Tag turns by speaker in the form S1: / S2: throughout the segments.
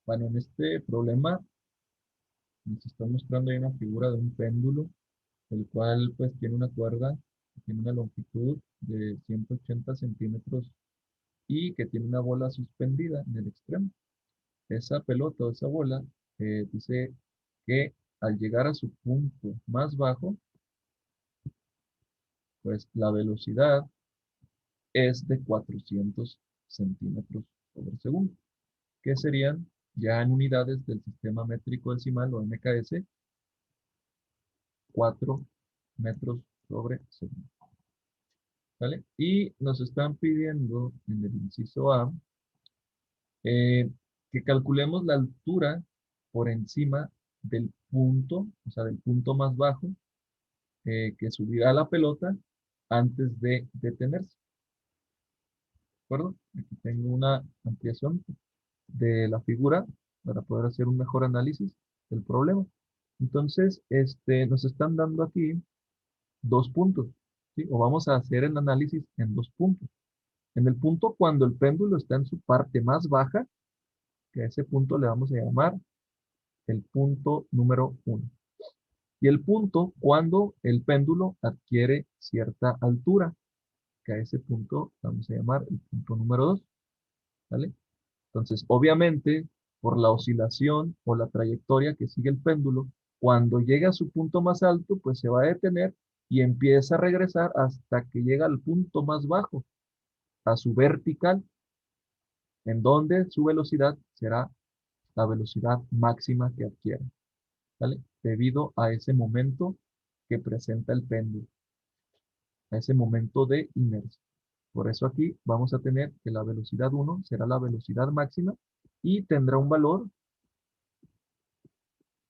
S1: Bueno, en este problema nos está mostrando ahí una figura de un péndulo, el cual pues tiene una cuerda, que tiene una longitud de 180 centímetros y que tiene una bola suspendida en el extremo. Esa pelota o esa bola dice que al llegar a su punto más bajo, pues la velocidad es de 400 centímetros sobre segundo, que serían ya en unidades del sistema métrico decimal o MKS, 4 metros sobre segundo. ¿Vale? Y nos están pidiendo en el inciso A eh, que calculemos la altura por encima del punto, o sea, del punto más bajo que subirá la pelota antes de detenerse. ¿De acuerdo? Aquí tengo una ampliación de la figura para poder hacer un mejor análisis del problema. Entonces, nos están dando aquí dos puntos, ¿sí? O vamos a hacer el análisis en dos puntos. En el punto cuando el péndulo está en su parte más baja, que a ese punto le vamos a llamar el punto número 1. Y el punto cuando el péndulo adquiere cierta altura, que a ese punto vamos a llamar el punto número 2. ¿Vale? Entonces, obviamente, por la oscilación o la trayectoria que sigue el péndulo, cuando llega a su punto más alto, pues se va a detener y empieza a regresar hasta que llega al punto más bajo, a su vertical, en donde su velocidad será la velocidad máxima que adquiere, ¿vale? Debido a ese momento que presenta el péndulo, a ese momento de inercia. Por eso aquí vamos a tener que la velocidad 1 será la velocidad máxima y tendrá un valor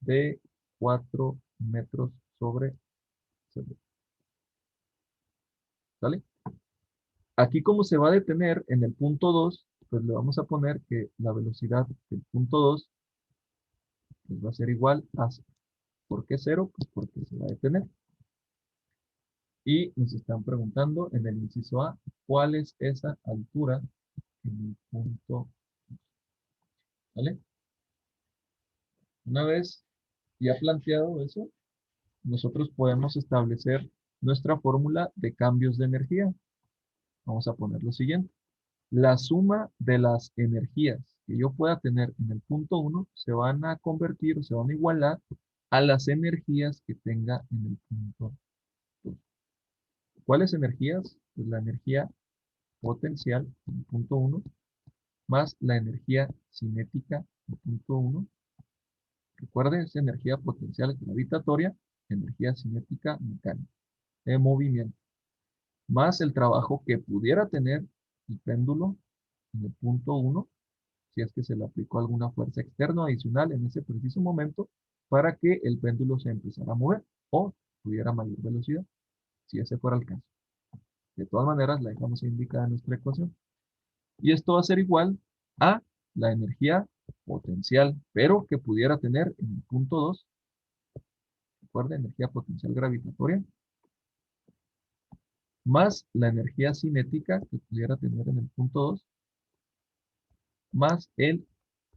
S1: de 4 metros sobre segundo. ¿Vale? Aquí como se va a detener en el punto 2, pues le vamos a poner que la velocidad del punto 2 pues va a ser igual a 0. ¿Por qué 0? Pues porque se va a detener. Y nos están preguntando en el inciso A, ¿cuál es esa altura en el punto? ¿Vale? Una vez ya planteado eso, nosotros podemos establecer nuestra fórmula de cambios de energía. Vamos a poner lo siguiente. La suma de las energías que yo pueda tener en el punto 1 se van a convertir o se van a igualar a las energías que tenga en el punto 2. ¿Cuáles energías? Pues la energía potencial en el punto 1 más la energía cinética en el punto 1. Recuerden, es energía potencial gravitatoria, energía cinética mecánica, de movimiento, más el trabajo que pudiera tener el péndulo en el punto 1 si es que se le aplicó alguna fuerza externa adicional en ese preciso momento para que el péndulo se empezara a mover o tuviera mayor velocidad, si ese fuera el caso. De todas maneras, la dejamos indicada en nuestra ecuación. Y esto va a ser igual a la energía potencial, pero que pudiera tener en el punto 2, recuerda, energía potencial gravitatoria, más la energía cinética que pudiera tener en el punto 2, más el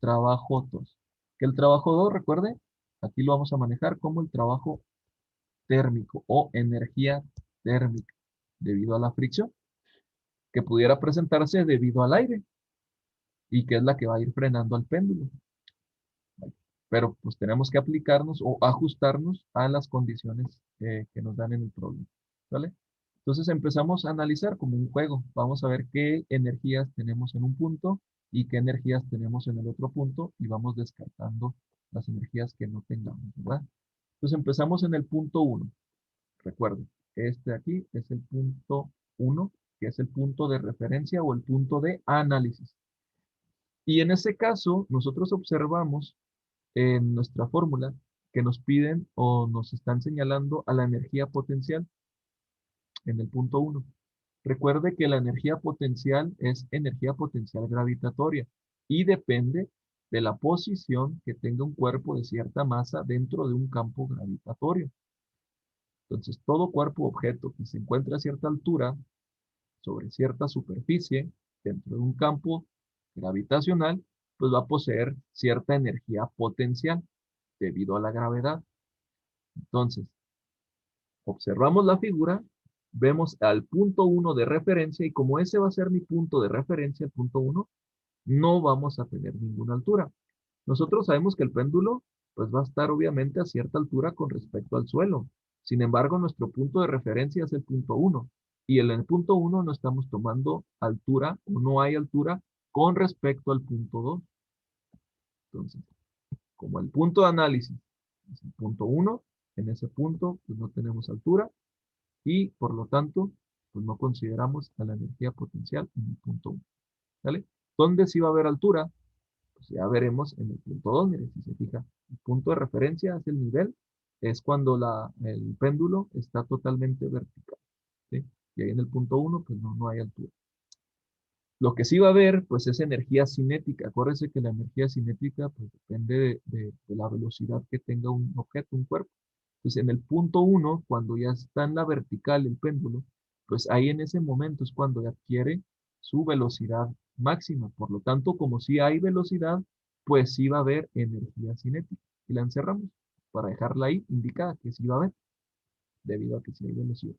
S1: trabajo 2. Que el trabajo 2, recuerde, aquí lo vamos a manejar como el trabajo térmico o energía térmica, debido a la fricción, que pudiera presentarse debido al aire, y que es la que va a ir frenando al péndulo. Pero pues tenemos que aplicarnos o ajustarnos a las condiciones que nos dan en el problema. ¿Vale? Entonces empezamos a analizar como un juego. Vamos a ver qué energías tenemos en un punto y qué energías tenemos en el otro punto y vamos descartando las energías que no tengamos, ¿verdad? Entonces empezamos en el punto 1. Recuerden, este aquí es el punto 1, que es el punto de referencia o el punto de análisis. Y en ese caso, nosotros observamos en nuestra fórmula que nos piden o nos están señalando a la energía potencial en el punto 1. Recuerde que la energía potencial es energía potencial gravitatoria y depende de la posición que tenga un cuerpo de cierta masa dentro de un campo gravitatorio. Entonces, todo cuerpo o objeto que se encuentre a cierta altura sobre cierta superficie dentro de un campo gravitacional pues va a poseer cierta energía potencial debido a la gravedad. Entonces, observamos la figura, vemos al punto 1 de referencia y como ese va a ser mi punto de referencia, el punto 1, no vamos a tener ninguna altura. Nosotros sabemos que el péndulo pues va a estar obviamente a cierta altura con respecto al suelo. Sin embargo, nuestro punto de referencia es el punto 1. Y en el punto 1 no estamos tomando altura o no hay altura con respecto al punto 2. Entonces, como el punto de análisis es el punto 1, en ese punto pues no tenemos altura y por lo tanto pues no consideramos a la energía potencial en el punto 1. ¿Vale? ¿Dónde sí va a haber altura? Pues ya veremos en el punto 2, miren, si se fija, el punto de referencia es el nivel, es cuando el péndulo está totalmente vertical, ¿sí? Y ahí en el punto 1, pues no hay altura. Lo que sí va a haber, pues es energía cinética. Acuérdense que la energía cinética, pues depende de la velocidad que tenga un objeto, un cuerpo. Entonces, en el punto 1, cuando ya está en la vertical el péndulo, pues ahí en ese momento es cuando adquiere su velocidad máxima. Por lo tanto, como si hay velocidad, pues sí va a haber energía cinética. Y la encerramos para dejarla ahí indicada que sí va a haber, debido a que sí hay velocidad.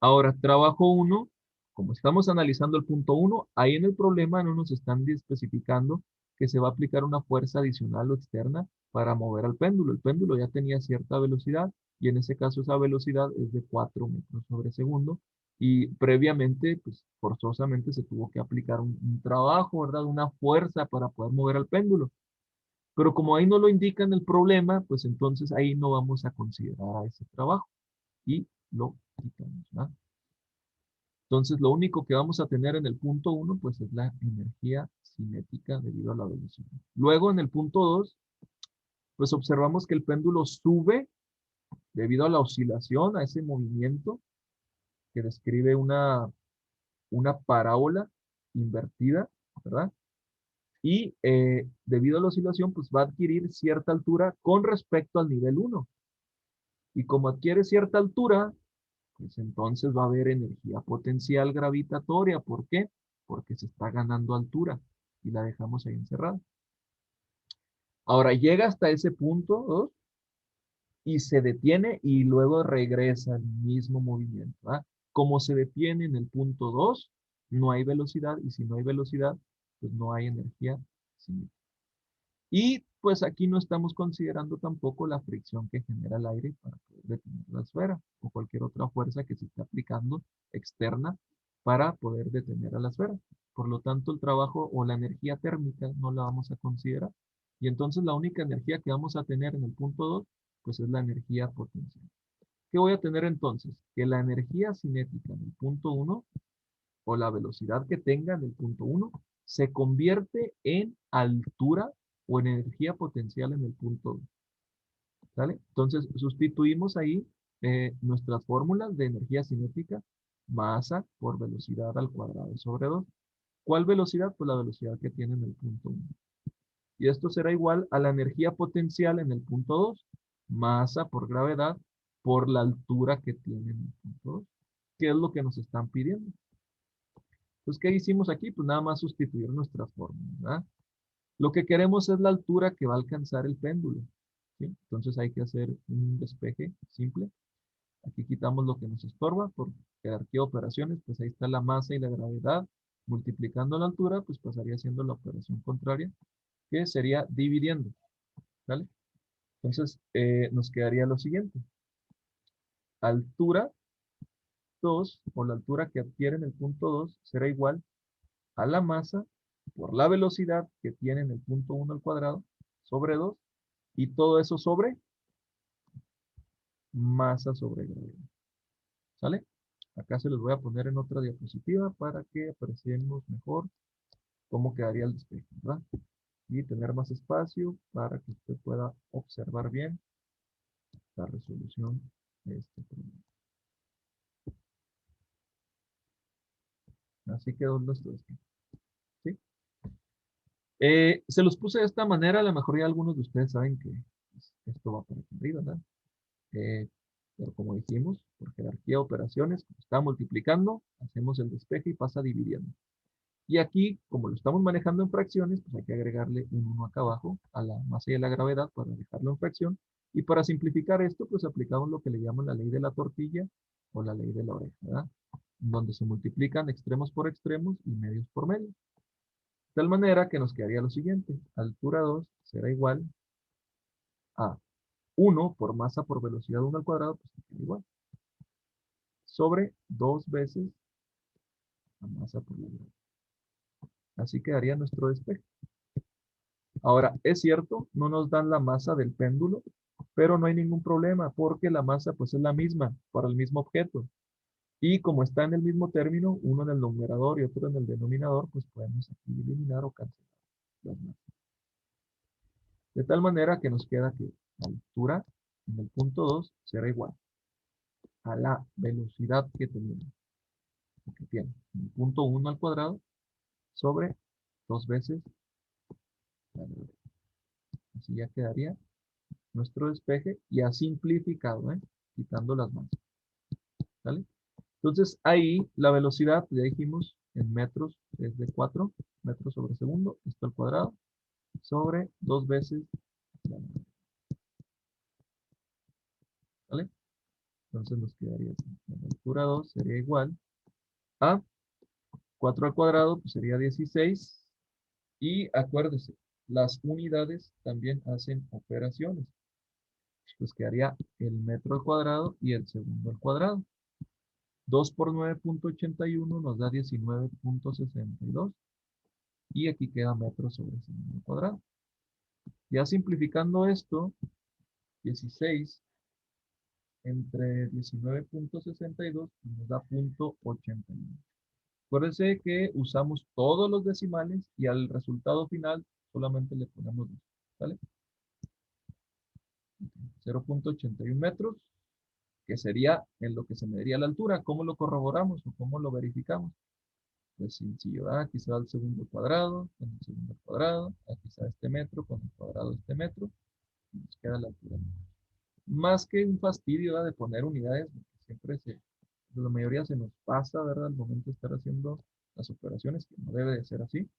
S1: Ahora, trabajo 1, como estamos analizando el punto 1, ahí en el problema no nos están especificando que se va a aplicar una fuerza adicional o externa para mover al péndulo. El péndulo ya tenía cierta velocidad y en ese caso esa velocidad es de 4 metros sobre segundo y previamente, pues forzosamente se tuvo que aplicar un trabajo, ¿verdad? Una fuerza para poder mover al péndulo. Pero como ahí no lo indica en el problema, pues entonces ahí no vamos a considerar a ese trabajo y lo quitamos, ¿verdad? Entonces, lo único que vamos a tener en el punto 1, pues es la energía cinética debido a la velocidad. Luego, en el punto 2, pues observamos que el péndulo sube debido a la oscilación, a ese movimiento que describe una parábola invertida, ¿verdad? Y debido a la oscilación, pues va a adquirir cierta altura con respecto al nivel 1. Y como adquiere cierta altura, pues entonces va a haber energía potencial gravitatoria. ¿Por qué? Porque se está ganando altura y la dejamos ahí encerrada. Ahora llega hasta ese punto 2 y se detiene y luego regresa al mismo movimiento. ¿Va? Como se detiene en el punto 2, no hay velocidad y si no hay velocidad, pues no hay energía cinética. Y pues aquí no estamos considerando tampoco la fricción que genera el aire para poder detener la esfera o cualquier otra fuerza que se esté aplicando externa para poder detener a la esfera. Por lo tanto, el trabajo o la energía térmica no la vamos a considerar. Y entonces la única energía que vamos a tener en el punto 2, pues es la energía potencial. ¿Qué voy a tener entonces? Que la energía cinética en el punto 1 o la velocidad que tenga en el punto 1 se convierte en altura o en energía potencial en el punto 2. ¿Sale? Entonces sustituimos ahí nuestras fórmulas de energía cinética, masa por velocidad al cuadrado sobre 2. ¿Cuál velocidad? Pues la velocidad que tiene en el punto 1. Y esto será igual a la energía potencial en el punto 2, masa por gravedad por la altura que tiene en el punto 2. ¿Qué es lo que nos están pidiendo? Entonces, ¿qué hicimos aquí? Pues nada más sustituir nuestras fórmulas, ¿verdad? Lo que queremos es la altura que va a alcanzar el péndulo, ¿sí? Entonces hay que hacer un despeje simple. Aquí quitamos lo que nos estorba por jerarquía de operaciones, pues ahí está la masa y la gravedad. Multiplicando la altura, pues pasaría siendo la operación contraria, que sería dividiendo, ¿vale? Entonces nos quedaría lo siguiente. Altura 2, o la altura que adquiere en el punto 2, será igual a la masa por la velocidad que tiene en el punto 1 al cuadrado sobre 2 y todo eso sobre masa sobre gravedad. ¿Sale? Acá se los voy a poner en otra diapositiva para que apreciemos mejor cómo quedaría el despeje, ¿verdad? Y tener más espacio para que usted pueda observar bien la resolución de este problema. Así quedó nuestro despeje. ¿Sí? Se los puse de esta manera, a lo mejor ya algunos de ustedes saben que pues, esto va para arriba, ¿verdad? Pero como dijimos, por jerarquía de operaciones, como está multiplicando, hacemos el despeje y pasa dividiendo. Y aquí, como lo estamos manejando en fracciones, pues hay que agregarle un 1 acá abajo a la masa y a la gravedad para dejarlo en fracción. Y para simplificar esto, pues aplicamos lo que le llaman la ley de la tortilla o la ley de la oreja, ¿verdad? Donde se multiplican extremos por extremos y medios por medios. De tal manera que nos quedaría lo siguiente. Altura 2 será igual a 1 por masa por velocidad 1 al cuadrado, pues queda igual. Sobre 2 veces la masa por velocidad. Así quedaría nuestro despeje. Ahora, es cierto, no nos dan la masa del péndulo, pero no hay ningún problema porque la masa pues es la misma para el mismo objeto. Y como está en el mismo término, uno en el numerador y otro en el denominador, pues podemos aquí eliminar o cancelar las masas. De tal manera que nos queda que la altura en el punto 2 será igual a la velocidad que tenemos, que tiene el punto 1 al cuadrado sobre 2 veces la velocidad. Así ya quedaría nuestro despeje ya simplificado, quitando las masas. ¿Vale? Entonces ahí la velocidad, ya dijimos, en metros es de 4 metros sobre segundo, esto al cuadrado, sobre 2 veces la velocidad. ¿Vale? Entonces nos quedaría así. La altura 2 sería igual a 4 al cuadrado, pues sería 16. Y acuérdese, las unidades también hacen operaciones. Pues quedaría el metro al cuadrado y el segundo al cuadrado. 2 por 9.81 nos da 19.62. Y aquí queda metros sobre segundo al cuadrado. Ya simplificando esto, 16 entre 19.62 nos da 0.81. Acuérdense que usamos todos los decimales y al resultado final solamente le ponemos 2. ¿Vale? 0.81 metros, que sería en lo que se mediría la altura. ¿Cómo lo corroboramos o cómo lo verificamos? Pues sencillo, aquí se va el segundo cuadrado, con el segundo cuadrado, aquí se va este metro, con el cuadrado de este metro, y nos queda la altura. Más que un fastidio, ¿verdad?, de poner unidades, siempre la mayoría se nos pasa, ¿verdad?, al momento de estar haciendo las operaciones, que no debe de ser así.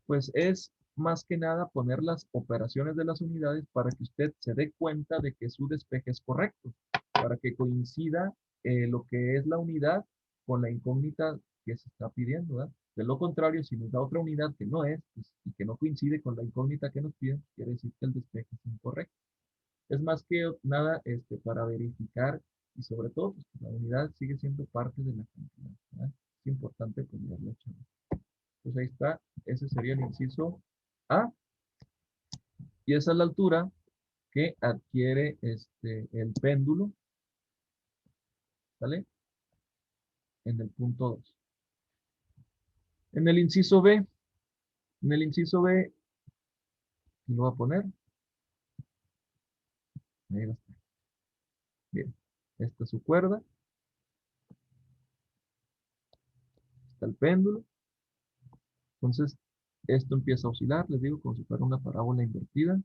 S1: Pues es más que nada poner las operaciones de las unidades para que usted se dé cuenta de que su despeje es correcto, para que coincida lo que es la unidad con la incógnita que se está pidiendo, ¿verdad? De lo contrario, si nos da otra unidad que no es, pues, y que no coincide con la incógnita que nos piden, quiere decir que el despeje es incorrecto. Es más que nada para verificar y sobre todo, pues, que la unidad sigue siendo parte de la cantidad, ¿verdad? Es importante ponerlo, chavos. Pues ahí está, ese sería el inciso A, y esa es la altura que adquiere el péndulo, ¿vale? En el punto 2. En el inciso B, ¿qué lo va a poner? Ahí va a estar. Bien, esta es su cuerda, está el péndulo, entonces esto empieza a oscilar, les digo, como si fuera una parábola invertida.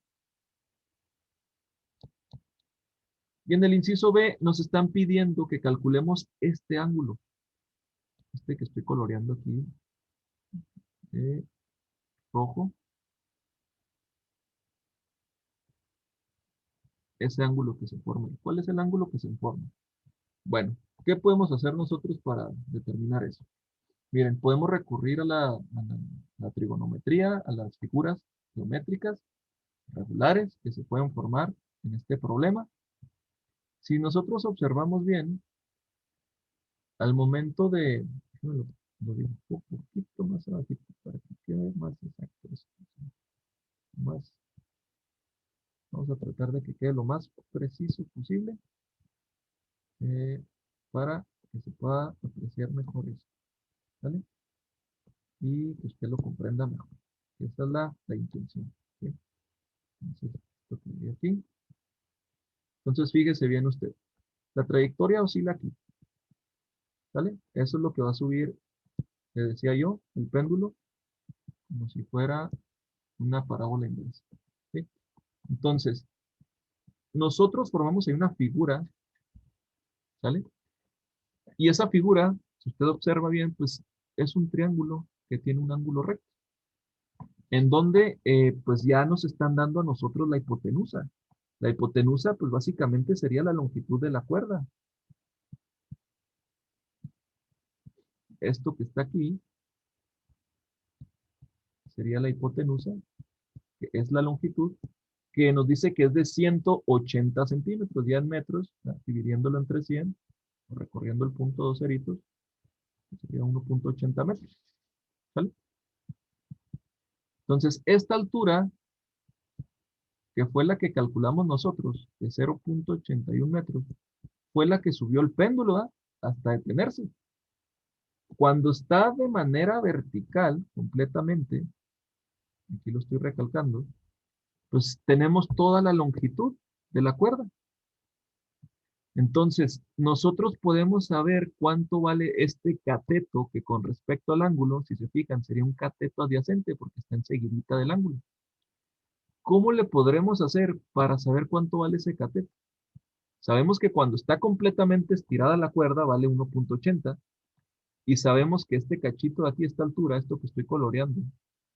S1: Y en el inciso B nos están pidiendo que calculemos este ángulo, que estoy coloreando aquí, rojo, ese ángulo que se forma. ¿Cuál es el ángulo que se forma? Bueno, ¿qué podemos hacer nosotros para determinar eso? Miren, podemos recurrir a la trigonometría, a las figuras geométricas regulares que se pueden formar en este problema. Si nosotros observamos bien, al momento de, lo digo un poquito más abajito para que quede más exacto. Más, vamos a tratar de que quede lo más preciso posible eh, para que se pueda apreciar mejor esto. ¿Vale? Y que usted lo comprenda mejor. Esa es la intención. ¿Sí? Entonces, esto quedaría aquí. Entonces, fíjese bien usted. La trayectoria oscila aquí. ¿Vale? Eso es lo que va a subir, le decía yo, el péndulo, como si fuera una parábola inversa. ¿Sí? Entonces, nosotros formamos ahí una figura, ¿sale? Y esa figura, si usted observa bien, pues es un triángulo que tiene un ángulo recto, en donde pues ya nos están dando a nosotros la hipotenusa. La hipotenusa pues básicamente sería la longitud de la cuerda. Esto que está aquí sería la hipotenusa, que es la longitud, que nos dice que es de 180 centímetros, ya en metros, dividiéndolo entre 100, o recorriendo el punto dos ceritos, sería 1.80 metros. ¿Sale? Entonces, esta altura, que fue la que calculamos nosotros, de 0.81 metros, fue la que subió el péndulo, ¿ah? Hasta detenerse. Cuando está de manera vertical, completamente, aquí lo estoy recalcando, pues tenemos toda la longitud de la cuerda. Entonces, nosotros podemos saber cuánto vale este cateto, que con respecto al ángulo, si se fijan, sería un cateto adyacente porque está enseguidita del ángulo. ¿Cómo le podremos hacer para saber cuánto vale ese cateto? Sabemos que cuando está completamente estirada la cuerda vale 1.80 y sabemos que este cachito de aquí a esta altura, esto que estoy coloreando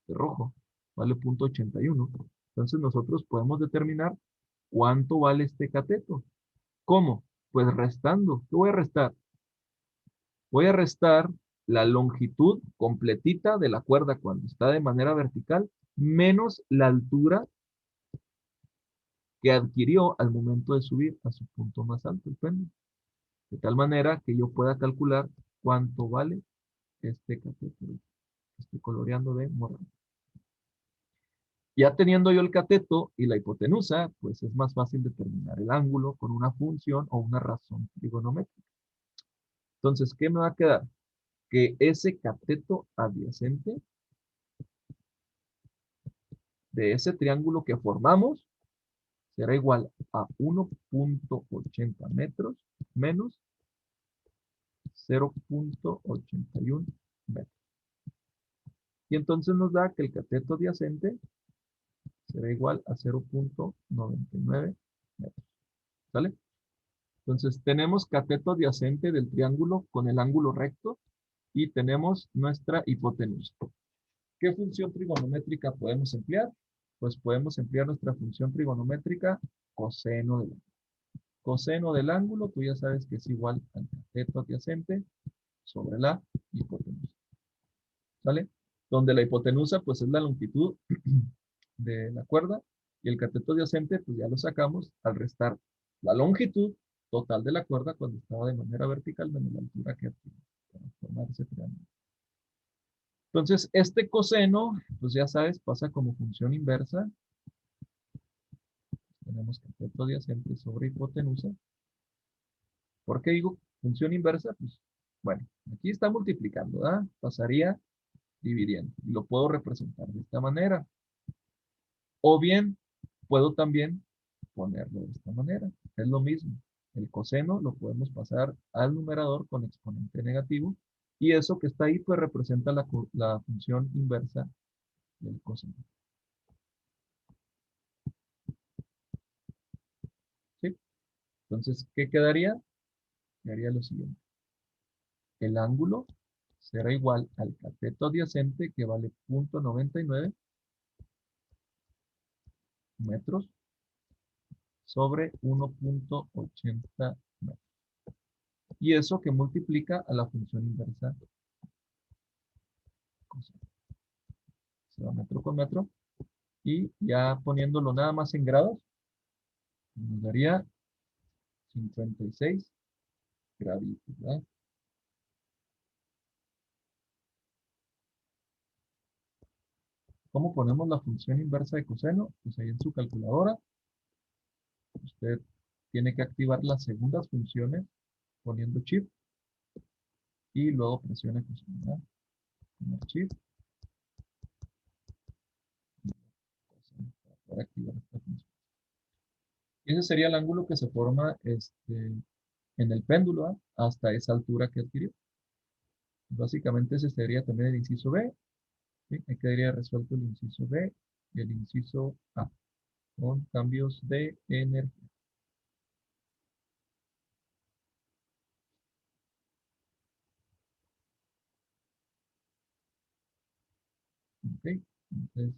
S1: de rojo, vale 0.81. Entonces nosotros podemos determinar cuánto vale este cateto. ¿Cómo? Pues restando. ¿Qué voy a restar? Voy a restar la longitud completita de la cuerda cuando está de manera vertical menos la altura que adquirió al momento de subir a su punto más alto el péndulo. De tal manera que yo pueda calcular cuánto vale este cateto que estoy coloreando de morado. Ya teniendo yo el cateto y la hipotenusa, pues es más fácil determinar el ángulo con una función o una razón trigonométrica. Entonces, ¿qué me va a quedar? Que ese cateto adyacente de ese triángulo que formamos será igual a 1.80 metros menos 0.81 metros. Y entonces nos da que el cateto adyacente será igual a 0.99 metros. ¿Sale? Entonces tenemos cateto adyacente del triángulo con el ángulo recto y tenemos nuestra hipotenusa. ¿Qué función trigonométrica podemos emplear? Pues podemos emplear nuestra función trigonométrica coseno del ángulo. Coseno del ángulo, tú ya sabes que es igual al cateto adyacente sobre la hipotenusa. ¿Sale? Donde la hipotenusa pues es la longitud de la cuerda y el cateto adyacente pues ya lo sacamos al restar la longitud total de la cuerda cuando estaba de manera vertical menos la altura que adquiere para formar ese triángulo. Entonces, este coseno, pues ya sabes, pasa como función inversa. Tenemos cateto adyacente sobre hipotenusa. ¿Por qué digo función inversa? Pues, bueno, aquí está multiplicando, ¿verdad? Pasaría dividiendo. Y lo puedo representar de esta manera. O bien, puedo también ponerlo de esta manera. Es lo mismo. El coseno lo podemos pasar al numerador con exponente negativo. Y eso que está ahí, pues representa la función inversa del coseno. ¿Sí? Entonces, ¿qué quedaría? Quedaría lo siguiente. El ángulo será igual al cateto adyacente, que vale 0.99 metros sobre 1.80 metros. Y eso que multiplica a la función inversa coseno. Se va metro con metro. Y ya poniéndolo nada más en grados, nos daría 56 graditos, ¿verdad? ¿Cómo ponemos la función inversa de coseno? Pues ahí en su calculadora, usted tiene que activar las segundas funciones poniendo shift y luego presiona coseno, ¿verdad? Poner shift y coseno para poder activar esta función. Y ese sería el ángulo que se forma en el péndulo, ¿ah? Hasta esa altura que adquirió. Básicamente ese sería también el inciso B. ¿Sí? Ahí quedaría resuelto el inciso B y el inciso A, con cambios de energía. ¿ok? Entonces,